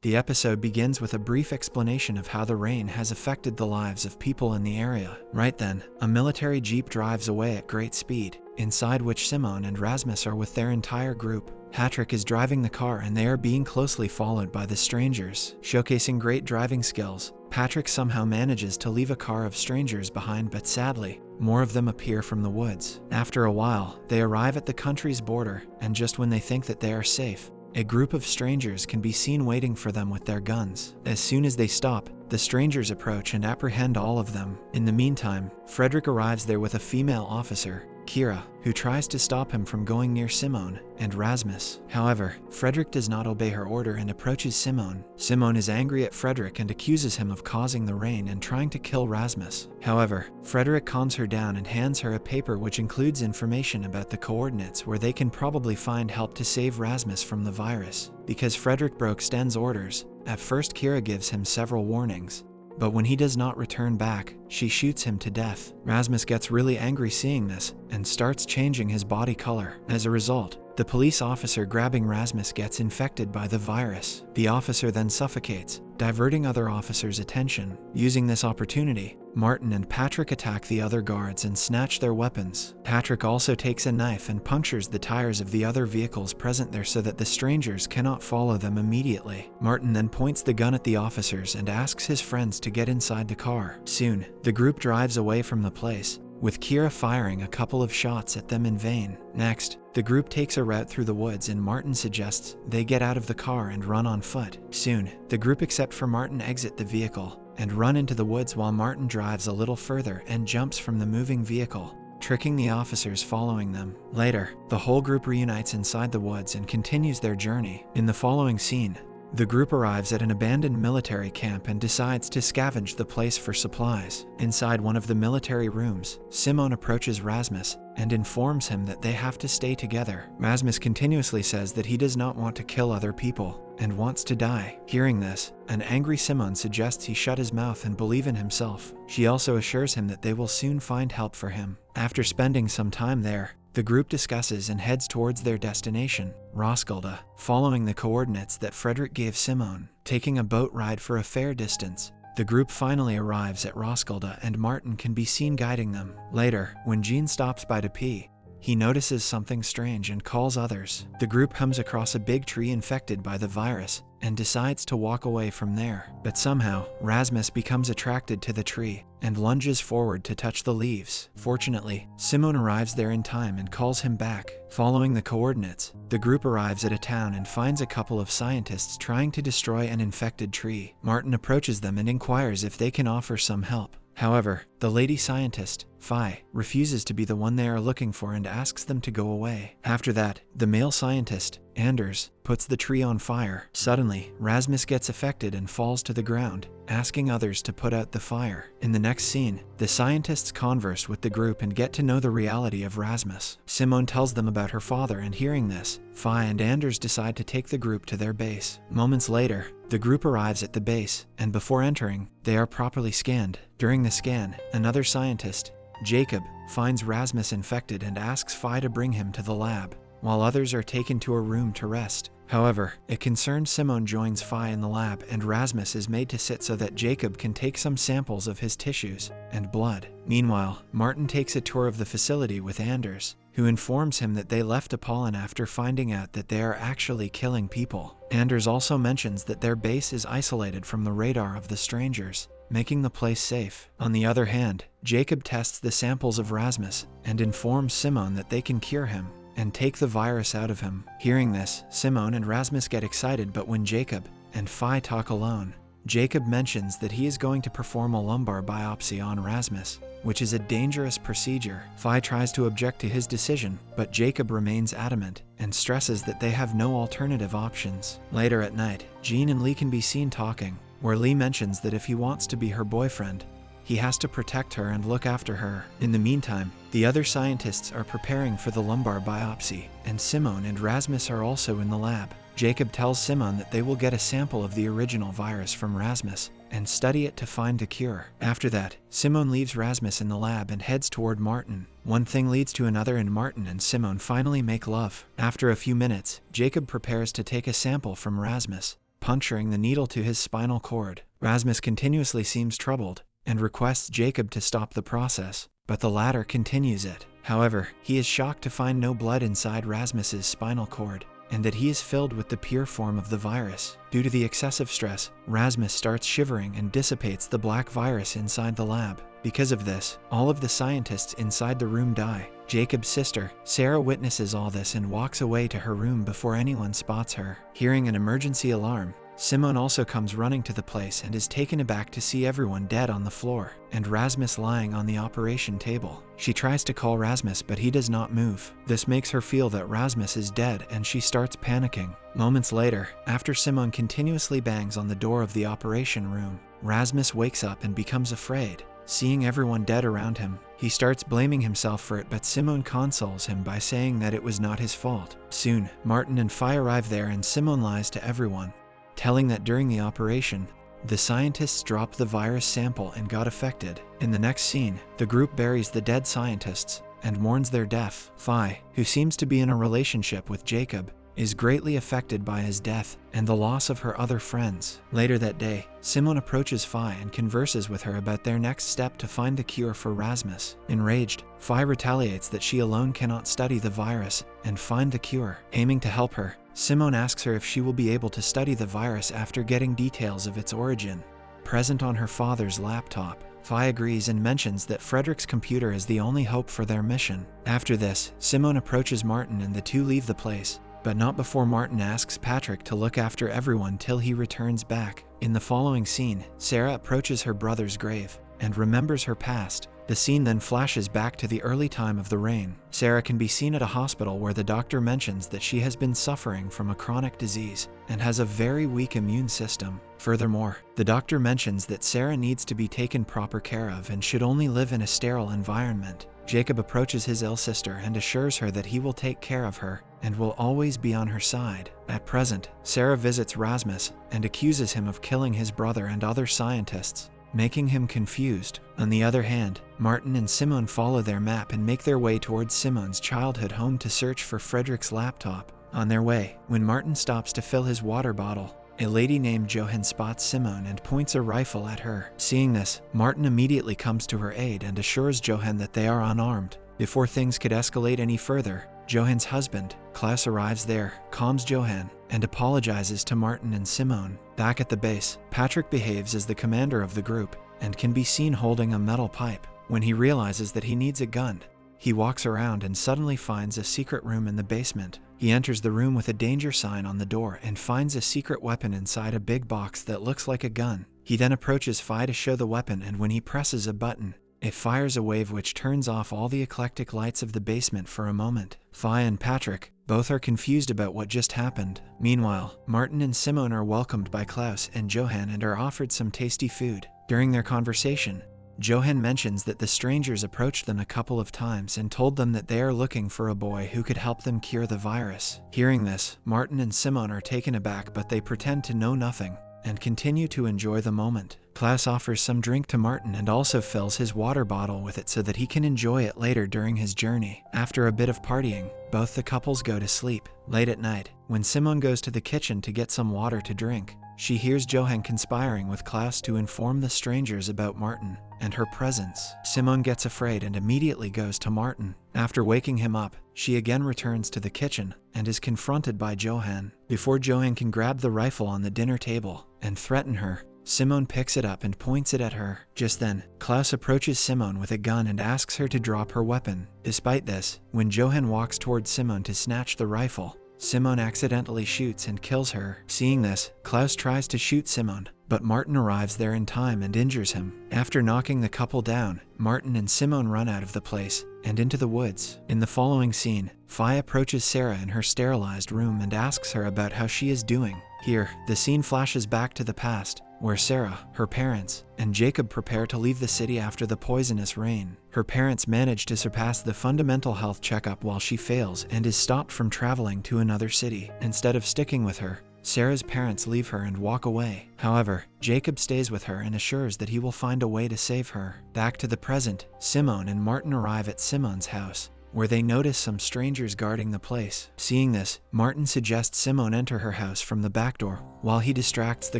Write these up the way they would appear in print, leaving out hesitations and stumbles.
The episode begins with a brief explanation of how the rain has affected the lives of people in the area. Right then, a military jeep drives away at great speed, inside which Simone and Rasmus are with their entire group. Patrick is driving the car and they are being closely followed by the strangers. Showcasing great driving skills, Patrick somehow manages to leave a car of strangers behind, but sadly, more of them appear from the woods. After a while, they arrive at the country's border, and just when they think that they are safe, a group of strangers can be seen waiting for them with their guns. As soon as they stop, the strangers approach and apprehend all of them. In the meantime, Frederick arrives there with a female officer, Kira, who tries to stop him from going near Simone and Rasmus. However, Frederick does not obey her order and approaches Simone. Simone is angry at Frederick and accuses him of causing the rain and trying to kill Rasmus. However, Frederick calms her down and hands her a paper which includes information about the coordinates where they can probably find help to save Rasmus from the virus. Because Frederick broke Sten's orders, at first Kira gives him several warnings, but when he does not return back, she shoots him to death. Rasmus gets really angry seeing this and starts changing his body color. As a result, the police officer grabbing Rasmus gets infected by the virus. The officer then suffocates, diverting other officers' attention. Using this opportunity, Martin and Patrick attack the other guards and snatch their weapons. Patrick also takes a knife and punctures the tires of the other vehicles present there so that the strangers cannot follow them immediately. Martin then points the gun at the officers and asks his friends to get inside the car. Soon, the group drives away from the place, with Kira firing a couple of shots at them in vain. Next, the group takes a route through the woods and Martin suggests they get out of the car and run on foot. Soon, the group except for Martin exit the vehicle and run into the woods while Martin drives a little further and jumps from the moving vehicle, tricking the officers following them. Later, the whole group reunites inside the woods and continues their journey. In the following scene, the group arrives at an abandoned military camp and decides to scavenge the place for supplies. Inside one of the military rooms, Simone approaches Rasmus and informs him that they have to stay together. Rasmus continuously says that he does not want to kill other people and wants to die. Hearing this, an angry Simone suggests he shut his mouth and believe in himself. She also assures him that they will soon find help for him. After spending some time there, the group discusses and heads towards their destination, Roskulda, following the coordinates that Frederick gave Simone. Taking a boat ride for a fair distance, the group finally arrives at Roskulda and Martin can be seen guiding them. Later, when Jean stops by to pee, he notices something strange and calls others. The group comes across a big tree infected by the virus and decides to walk away from there. But somehow, Rasmus becomes attracted to the tree and lunges forward to touch the leaves. Fortunately, Simone arrives there in time and calls him back. Following the coordinates, the group arrives at a town and finds a couple of scientists trying to destroy an infected tree. Martin approaches them and inquires if they can offer some help. However, the lady scientist, Phi, refuses to be the one they are looking for and asks them to go away. After that, the male scientist, Anders, puts the tree on fire. Suddenly, Rasmus gets affected and falls to the ground, asking others to put out the fire. In the next scene, the scientists converse with the group and get to know the reality of Rasmus. Simone tells them about her father, and hearing this, Phi and Anders decide to take the group to their base. Moments later, the group arrives at the base, and before entering, they are properly scanned. During the scan, another scientist, Jacob, finds Rasmus infected and asks Phi to bring him to the lab, while others are taken to a room to rest. However, a concerned Simone joins Phi in the lab and Rasmus is made to sit so that Jacob can take some samples of his tissues and blood. Meanwhile, Martin takes a tour of the facility with Anders, who informs him that they left Apollon after finding out that they are actually killing people. Anders also mentions that their base is isolated from the radar of the strangers, making the place safe. On the other hand, Jacob tests the samples of Rasmus and informs Simone that they can cure him and take the virus out of him. Hearing this, Simone and Rasmus get excited, but when Jacob and Phi talk alone, Jacob mentions that he is going to perform a lumbar biopsy on Rasmus, which is a dangerous procedure. Phi tries to object to his decision, but Jacob remains adamant and stresses that they have no alternative options. Later at night, Jean and Lee can be seen talking, where Lee mentions that if he wants to be her boyfriend, he has to protect her and look after her. In the meantime, the other scientists are preparing for the lumbar biopsy, and Simone and Rasmus are also in the lab. Jacob tells Simone that they will get a sample of the original virus from Rasmus and study it to find a cure. After that, Simone leaves Rasmus in the lab and heads toward Martin. One thing leads to another and Martin and Simone finally make love. After a few minutes, Jacob prepares to take a sample from Rasmus, puncturing the needle to his spinal cord. Rasmus continuously seems troubled and requests Jacob to stop the process, but the latter continues it. However, he is shocked to find no blood inside Rasmus's spinal cord, and that he is filled with the pure form of the virus. Due to the excessive stress, Rasmus starts shivering and dissipates the black virus inside the lab. Because of this, all of the scientists inside the room die. Jacob's sister, Sarah, witnesses all this and walks away to her room before anyone spots her. Hearing an emergency alarm, Simone also comes running to the place and is taken aback to see everyone dead on the floor, and Rasmus lying on the operation table. She tries to call Rasmus, but he does not move. This makes her feel that Rasmus is dead, and she starts panicking. Moments later, after Simone continuously bangs on the door of the operation room, Rasmus wakes up and becomes afraid. Seeing everyone dead around him, he starts blaming himself for it, but Simone consoles him by saying that it was not his fault. Soon, Martin and Phi arrive there and Simone lies to everyone, telling that during the operation, the scientists dropped the virus sample and got affected. In the next scene, the group buries the dead scientists and mourns their death. Phi, who seems to be in a relationship with Jacob, is greatly affected by his death and the loss of her other friends. Later that day, Simone approaches Phi and converses with her about their next step to find the cure for Rasmus. Enraged, Phi retaliates that she alone cannot study the virus and find the cure. Aiming to help her, Simone asks her if she will be able to study the virus after getting details of its origin present on her father's laptop. Phi agrees and mentions that Frederick's computer is the only hope for their mission. After this, Simone approaches Martin and the two leave the place, but not before Martin asks Patrick to look after everyone till he returns back. In the following scene, Sarah approaches her brother's grave and remembers her past. The scene then flashes back to the early time of the reign. Sarah can be seen at a hospital where the doctor mentions that she has been suffering from a chronic disease and has a very weak immune system. Furthermore, the doctor mentions that Sarah needs to be taken proper care of and should only live in a sterile environment. Jacob approaches his ill sister and assures her that he will take care of her and will always be on her side. At present, Sarah visits Rasmus and accuses him of killing his brother and other scientists, making him confused. On the other hand, Martin and Simone follow their map and make their way towards Simone's childhood home to search for Frederick's laptop. On their way, when Martin stops to fill his water bottle, a lady named Johan spots Simone and points a rifle at her. Seeing this, Martin immediately comes to her aid and assures Johan that they are unarmed. Before things could escalate any further, Johan's husband, Klaus, arrives there, calms Johan, and apologizes to Martin and Simone. Back at the base, Patrick behaves as the commander of the group and can be seen holding a metal pipe. When he realizes that he needs a gun, he walks around and suddenly finds a secret room in the basement. He enters the room with a danger sign on the door and finds a secret weapon inside a big box that looks like a gun. He then approaches Phi to show the weapon, and when he presses a button, it fires a wave which turns off all the eclectic lights of the basement for a moment. Phi and Patrick both are confused about what just happened. Meanwhile, Martin and Simone are welcomed by Klaus and Johan and are offered some tasty food. During their conversation, Johan mentions that the strangers approached them a couple of times and told them that they are looking for a boy who could help them cure the virus. Hearing this, Martin and Simone are taken aback, but they pretend to know nothing and continue to enjoy the moment. Klaus offers some drink to Martin and also fills his water bottle with it so that he can enjoy it later during his journey. After a bit of partying, both the couples go to sleep. Late at night, when Simone goes to the kitchen to get some water to drink, she hears Johan conspiring with Klaus to inform the strangers about Martin and her presence. Simone gets afraid and immediately goes to Martin. After waking him up, she again returns to the kitchen and is confronted by Johan. Before Johan can grab the rifle on the dinner table and threaten her, Simone picks it up and points it at her. Just then, Klaus approaches Simone with a gun and asks her to drop her weapon. Despite this, when Johan walks towards Simone to snatch the rifle, Simone accidentally shoots and kills her. Seeing this, Klaus tries to shoot Simone, but Martin arrives there in time and injures him. After knocking the couple down, Martin and Simone run out of the place and into the woods. In the following scene, Phi approaches Sarah in her sterilized room and asks her about how she is doing. Here, the scene flashes back to the past, where Sarah, her parents, and Jacob prepare to leave the city after the poisonous rain. Her parents manage to surpass the fundamental health checkup while she fails and is stopped from traveling to another city. Instead of sticking with her, Sarah's parents leave her and walk away. However, Jacob stays with her and assures that he will find a way to save her. Back to the present, Simone and Martin arrive at Simone's house, where they notice some strangers guarding the place. Seeing this, Martin suggests Simone enter her house from the back door, while he distracts the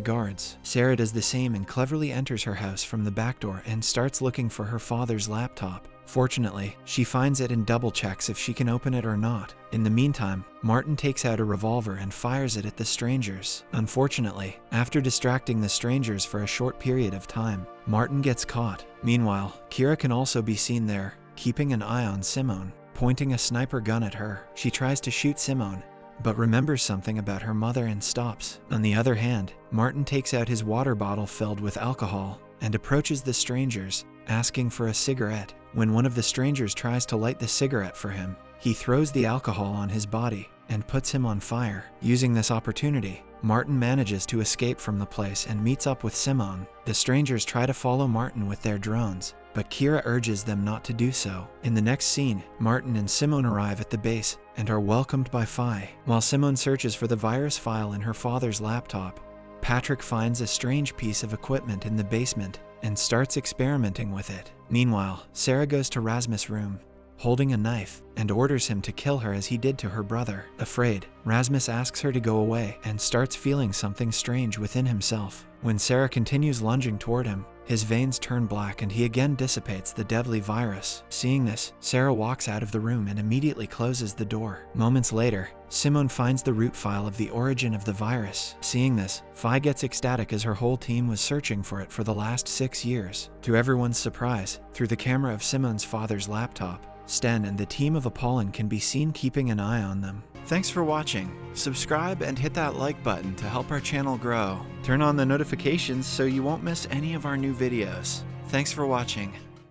guards. Sarah does the same and cleverly enters her house from the back door and starts looking for her father's laptop. Fortunately, she finds it and double checks if she can open it or not. In the meantime, Martin takes out a revolver and fires it at the strangers. Unfortunately, after distracting the strangers for a short period of time, Martin gets caught. Meanwhile, Kira can also be seen there, keeping an eye on Simone, pointing a sniper gun at her. She tries to shoot Simone, but remembers something about her mother and stops. On the other hand, Martin takes out his water bottle filled with alcohol and approaches the strangers, asking for a cigarette. When one of the strangers tries to light the cigarette for him, he throws the alcohol on his body and puts him on fire. Using this opportunity, Martin manages to escape from the place and meets up with Simone. The strangers try to follow Martin with their drones, but Kira urges them not to do so. In the next scene, Martin and Simone arrive at the base and are welcomed by Fi. While Simone searches for the virus file in her father's laptop, Patrick finds a strange piece of equipment in the basement and starts experimenting with it. Meanwhile, Sarah goes to Rasmus' room, holding a knife, and orders him to kill her as he did to her brother. Afraid, Rasmus asks her to go away and starts feeling something strange within himself. When Sarah continues lunging toward him, his veins turn black and he again dissipates the deadly virus. Seeing this, Sarah walks out of the room and immediately closes the door. Moments later, Simone finds the root file of the origin of the virus. Seeing this, Fi gets ecstatic as her whole team was searching for it for the last 6 years. To everyone's surprise, through the camera of Simone's father's laptop, Sten and the team of Apollon can be seen keeping an eye on them. Thanks for watching. Subscribe and hit that like button to help our channel grow. Turn on the notifications so you won't miss any of our new videos. Thanks for watching.